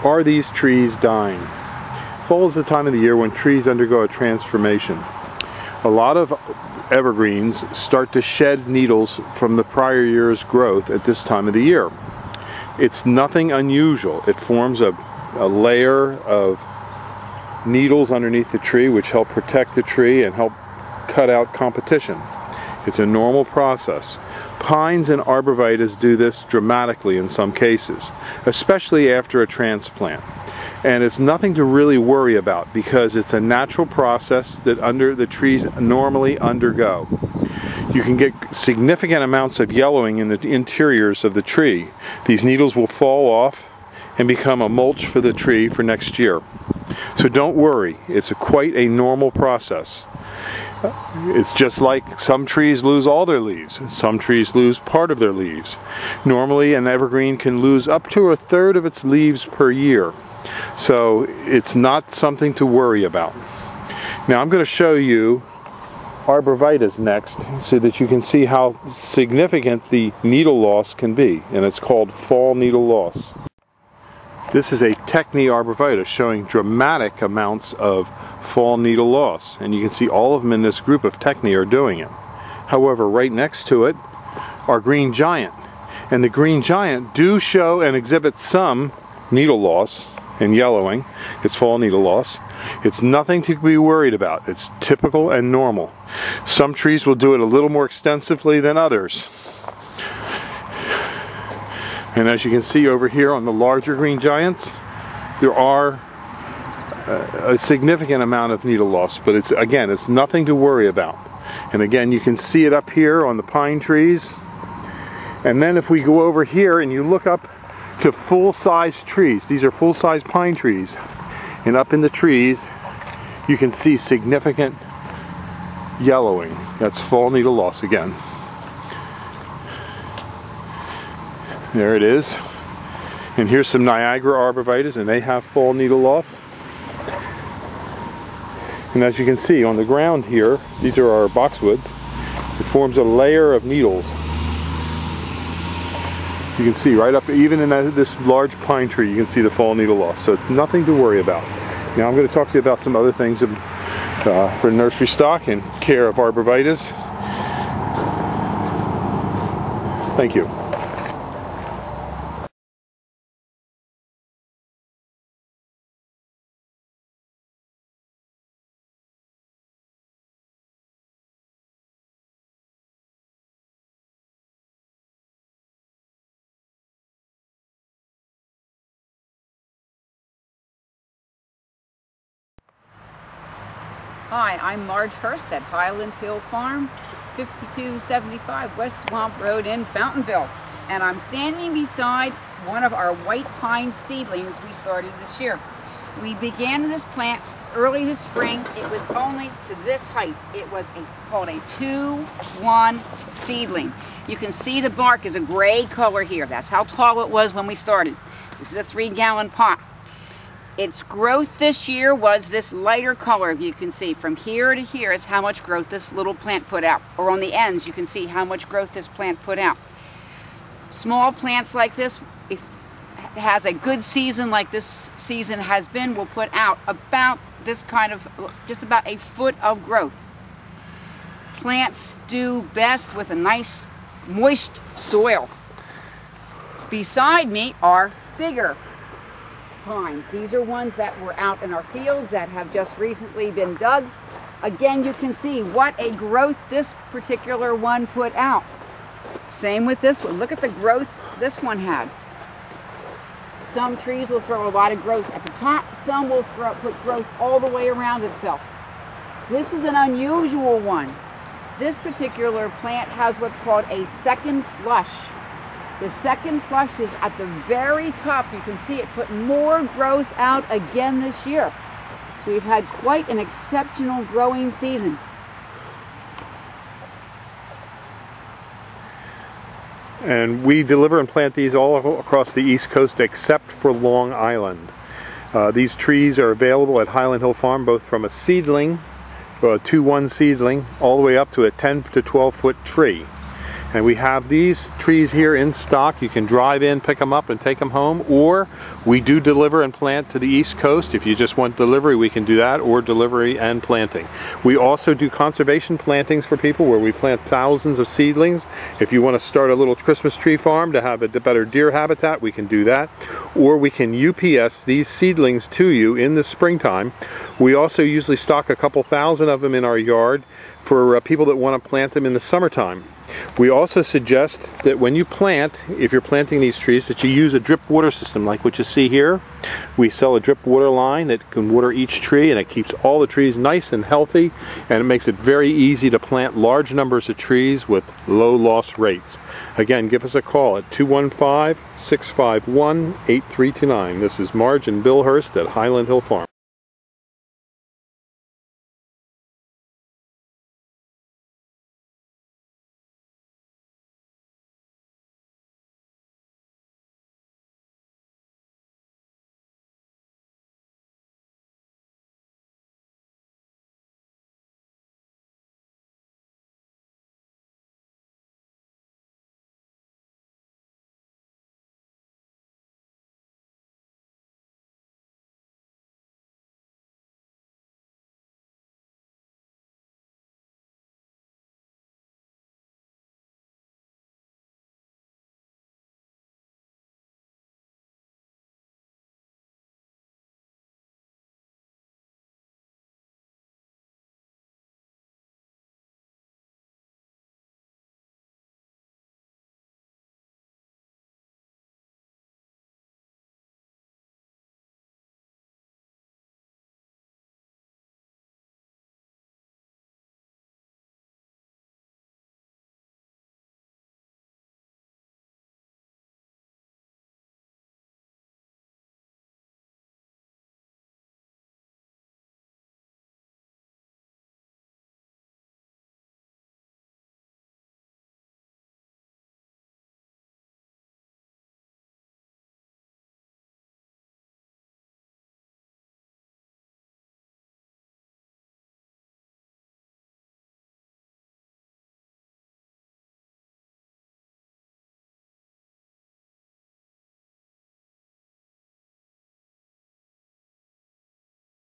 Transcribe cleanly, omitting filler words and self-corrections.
Are these trees dying? Fall is the time of the year when trees undergo a transformation. A lot of evergreens start to shed needles from the prior year's growth at this time of the year. It's nothing unusual. It forms a layer of needles underneath the tree which help protect the tree and help cut out competition. It's a normal process. Pines and arborvitaes do this dramatically in some cases, especially after a transplant. And it's nothing to really worry about because it's a natural process that the trees normally undergo. You can get significant amounts of yellowing in the interiors of the tree. These needles will fall off and become a mulch for the tree for next year. So don't worry, it's quite a normal process. It's just like some trees lose all their leaves, some trees lose part of their leaves. Normally an evergreen can lose up to 1/3 of its leaves per year. So it's not something to worry about. Now I'm going to show you arborvitaes next so that you can see how significant the needle loss can be, and it's called fall needle loss. This is a Techni arborvitae showing dramatic amounts of fall needle loss, and you can see all of them in this group of Techni are doing it. However, right next to it are green giant, and the green giant do show and exhibit some needle loss and yellowing. It's fall needle loss. It's nothing to be worried about. It's typical and normal. Some trees will do it a little more extensively than others. And as you can see over here on the larger green giants, there are a significant amount of needle loss, but it's nothing to worry about. And again, you can see it up here on the pine trees. And then if we go over here and you look up to full-size trees, these are full-size pine trees, and up in the trees you can see significant yellowing. That's fall needle loss again. There it is. And here's some Niagara arborvitaes, and they have fall needle loss. And as you can see on the ground here, these are our boxwoods. It forms a layer of needles. You can see right up, even in this large pine tree, you can see the fall needle loss. So it's nothing to worry about. Now I'm going to talk to you about some other things for nursery stock and care of arborvitaes. Thank you. Hi, I'm Marge Hurst at Highland Hill Farm, 5275 West Swamp Road in Fountainville. And I'm standing beside one of our white pine seedlings we started this year. We began this plant early this spring. It was only to this height. It was called a 2-1 seedling. You can see the bark is a gray color here. That's how tall it was when we started. This is a 3-gallon pot. Its growth this year was this lighter color. You can see from here to here is how much growth this little plant put out. Or on the ends you can see how much growth this plant put out. Small plants like this, if it has a good season like this season has been, will put out about this kind of, just about 1 foot of growth. Plants do best with a nice moist soil. Beside me are bigger pines. These are ones that were out in our fields that have just recently been dug. Again, you can see what a growth this particular one put out. Same with this one. Look at the growth this one had. Some trees will throw a lot of growth at the top. Some will put growth all the way around itself. This is an unusual one. This particular plant has what's called a second flush. The second flush is at the very top. You can see it put more growth out again this year. We've had quite an exceptional growing season. And we deliver and plant these all across the East Coast except for Long Island. These trees are available at Highland Hill Farm, both from a seedling, a 2-1 seedling, all the way up to a 10 to 12 foot tree. And we have these trees here in stock. You can drive in, pick them up, and take them home, or we do deliver and plant to the East Coast. If you just want delivery, we can do that, or delivery and planting. We also do conservation plantings for people where we plant thousands of seedlings. If you want to start a little Christmas tree farm to have a better deer habitat, we can do that. Or we can UPS these seedlings to you in the springtime. We also usually stock a couple thousand of them in our yard for people that want to plant them in the summertime. We also suggest that when you plant, if you're planting these trees, that you use a drip water system like what you see here. We sell a drip water line that can water each tree, and it keeps all the trees nice and healthy, and it makes it very easy to plant large numbers of trees with low loss rates. Again, give us a call at 215-651-8329. This is Marge and Bill Hurst at Highland Hill Farm.